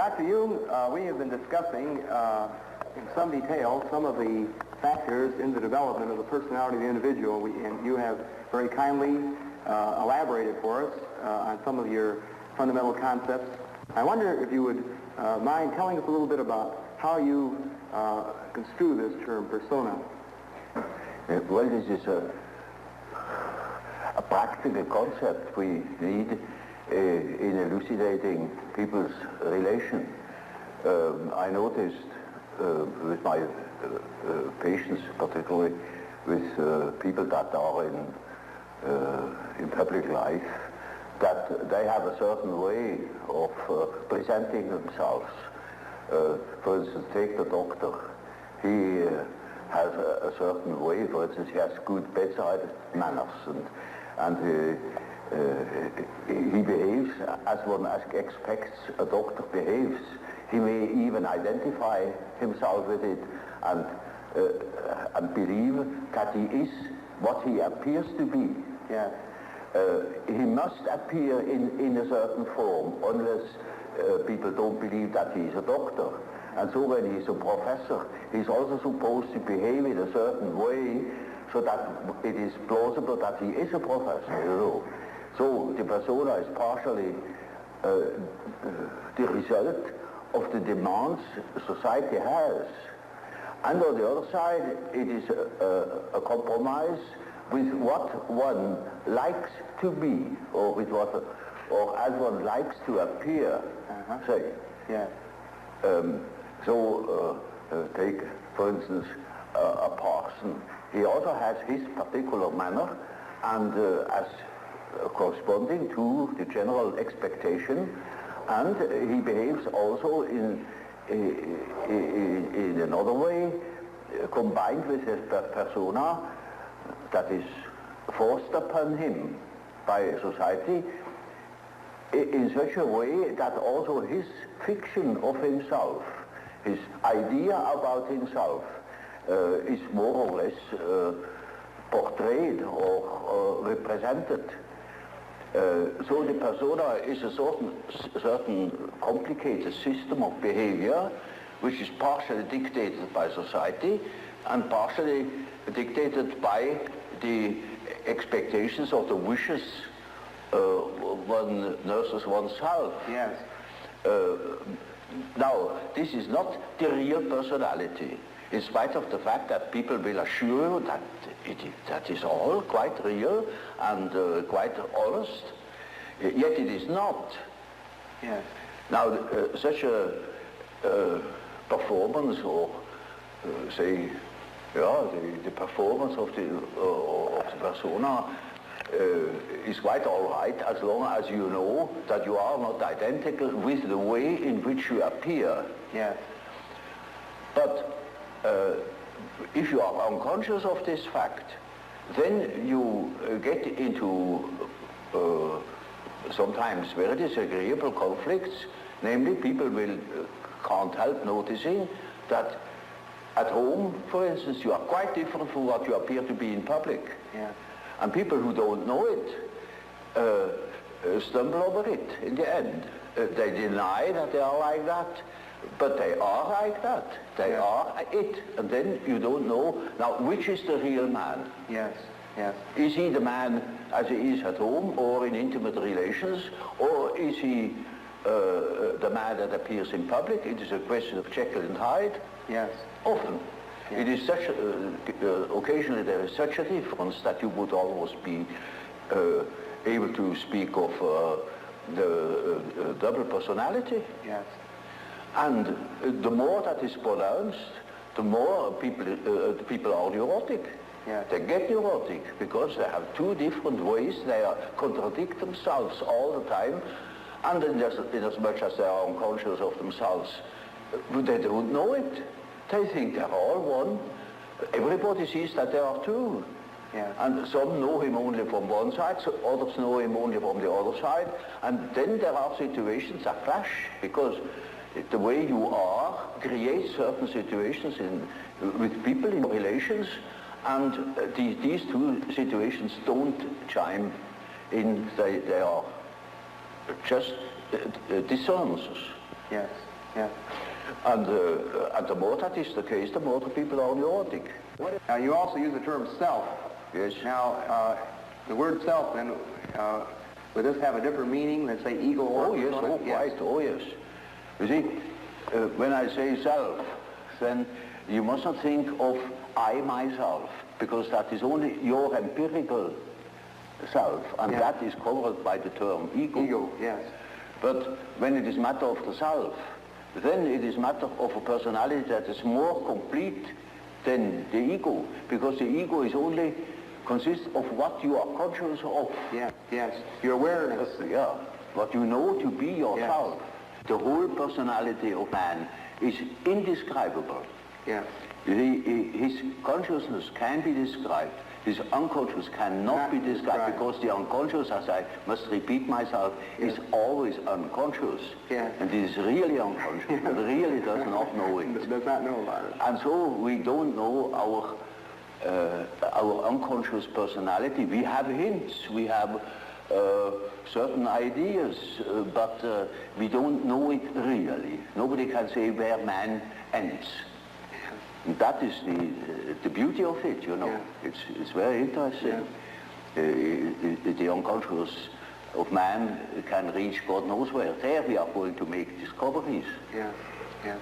Dr. Jung, we have been discussing in some detail some of the factors in the development of the personality of the individual, and you have very kindly elaborated for us on some of your fundamental concepts. I wonder if you would mind telling us a little bit about how you construe this term, persona. Well, this is a practical concept we need in elucidating people's relation. I noticed with my patients, particularly with people that are in public life, that they have a certain way of presenting themselves. For instance, take the doctor. He has a certain way. For instance, he has good bedside manners, and he behaves as one expects a doctor behaves. He may even identify himself with it and believe that he is what he appears to be. Yeah. He must appear in a certain form unless people don't believe that he is a doctor. And so when he's a professor, he's also supposed to behave in a certain way so that it is plausible that he is a professor, you know. So the persona is partially the result of the demands society has. And on the other side, it is a compromise with what one likes to be, or with what, or as one likes to appear. Say. Yeah. Take, for instance, a parson. He also has his particular manner, and as corresponding to the general expectation, and he behaves also in another way, combined with his persona that is forced upon him by society in such a way that also his fiction of himself, his idea about himself, is more or less portrayed or represented. So the persona is a certain complicated system of behavior which is partially dictated by society and partially dictated by the expectations or the wishes one nurses oneself. Yes. Now, this is not the real personality, in spite of the fact that people will assure you that that is all quite real and quite honest, yet it is not. Yes. Now, such a performance, or say, the performance of the persona is quite all right as long as you know that you are not identical with the way in which you appear. Yes. But if you are unconscious of this fact, then you get into sometimes very disagreeable conflicts. Namely, people can't help noticing that at home, for instance, you are quite different from what you appear to be in public. Yeah. And people who don't know it stumble over it in the end. They deny that they are like that, but they are like that. They are it. And then you don't know, now, which is the real man? Yes, yes. Is he the man as he is at home or in intimate relations, or is he the man that appears in public? It is a question of Jekyll and Hyde. Yes. Often. It is such occasionally there is such a difference that you would almost be able to speak of the double personality. Yes. And the more that is pronounced, the more people are neurotic. Yes. They get neurotic because they have two different ways. They contradict themselves all the time, and in as much as they are unconscious of themselves, they don't know it. They think they're all one. Everybody sees that they are two. Yeah. And some know him only from one side, so others know him only from the other side. And then there are situations that clash, because the way you are creates certain situations with people in relations, and these two situations don't chime in. They are just dissonances. Yes, yes. And the more that is the case, the more the people are neurotic. Now, you also use the term self. Yes. Now, the word self, then, would this have a different meaning than, say, ego or... Oh, yes, oh, quite, oh, yes. You see, when I say self, then you must not think of I, myself, because that is only your empirical self, and that is covered by the term ego. Ego, yes. But when it is matter of the self, then it is matter of a personality that is more complete than the ego, because the ego is only consists of what you are conscious of. Yeah, yes. Your awareness. Yeah, what you know to be yourself. Yes. The whole personality of man is indescribable. Yeah. His consciousness can be described. His unconscious cannot be described, because the unconscious, as I must repeat myself, is always unconscious. Yes. And it is really unconscious, but really does not know it. Does not know about it. And so we don't know our unconscious personality. We have hints, we have certain ideas, but we don't know it really. Nobody can say where man ends. And that is the beauty of it, you know. Yeah. It's very interesting. Yeah. The unconscious of man can reach God knows where. There we are going to make discoveries. Yes, yes.